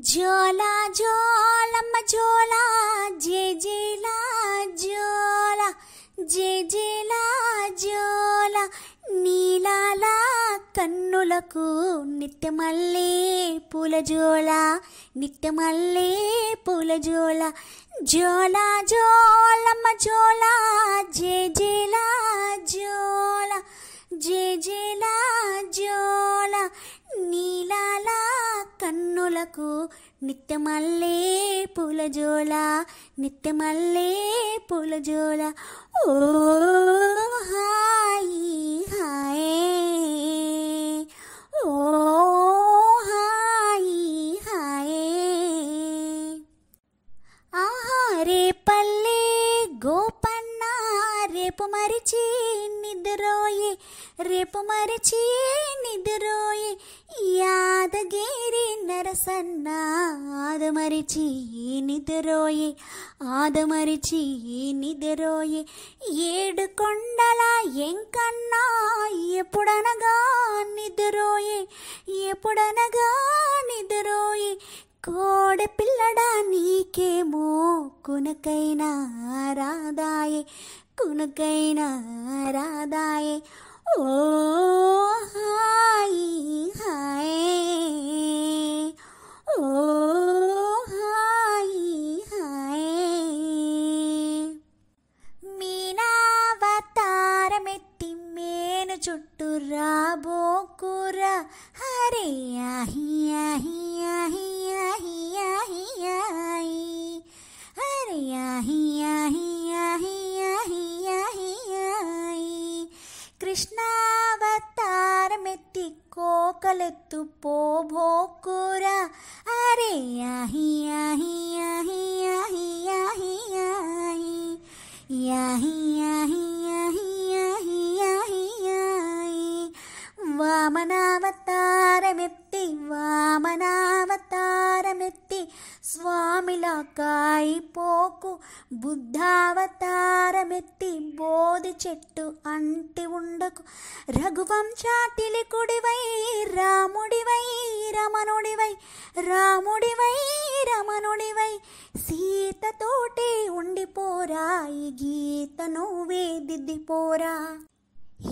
జోలా జోలమ్మ జోలా జేజేలా జోలా జేజేలా జోలా నీలాల కన్నులకు నిత్యమల్లే పూల జోలా నిత్యమల్లే పూల జోలా జోలా జోలమ్మ జోలా జేజేలా జోలా జేజేలా జోలా నీలాల కన్నులకు నిత్యమల్లే పూల జోలా నిత్యమల్లే పూల జోలా ఓ హాయి హాయ్ ఓ హాయి హాయ్ ఆహా రేపల్లే గోపన్న రేపు మరిచి నిద్రోయే రేపు మరిచి నిద్రోయే యాదగిరి నరసన్న ఆదమరిచి నిద్రోయే ఆదమరిచి నిద్రోయే ఏడు కొండల ఎంకన్నా ఎప్పుడనగా నిద్రోయే ఎప్పుడనగా నిద్రోయే కోడె పిల్లడా నీకేమో కునకైనా రాదాయే కునకైనా రాదాయే ఓ హాయి హాయ్ ఓ హాయి హాయ్ మీనావతారమెత్తి మేను చుట్టూ రాబోకురా హరే ఆహి ఆహి ఆహి ఆహి ఆహి ఆహి హరే ఆహి ఆహి ఆహి ఆహి ఆహి ఆహి కృష్ణావతారమెత్తి కోకలెత్తు పోభోకురా అరే ఆహి ఆహి ఆహి ఆహి ఆహి ఆహి యాహి యాహి యాహి యాహి యాహి యాహి వామనావతారమెత్తి వామనావతారమెత్తి స్వామిలా కాయిపోకు బుద్ధావతారమెత్తి బోధి చెట్టు అంటి ఉండకు రఘువంశాతిలికుడివై రాముడివై రమణుడివై రాముడివై రమణుడివై సీతతోటి ఉండిపోరా ఈ గీత నువ్వే దిద్దిపోరా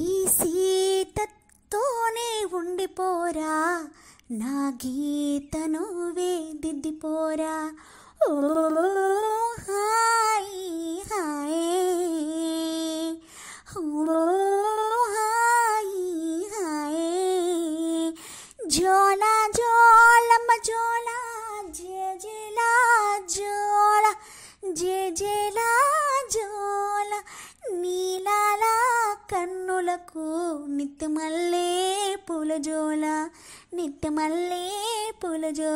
ఈ సీతతోనే ఉండిపోరా నా గీత నువ్వే దిద్దిపోరా ఓ హాయి హాయ్ ఓ హాయి హాయ్ జోలా జోలమ్మ జోలా జేజేలా జోలా జేజేలా జోలా నీలాల కన్నులకు నిత్యమల్లే పూల జోలా నిత్యమల్లే పూల జోలా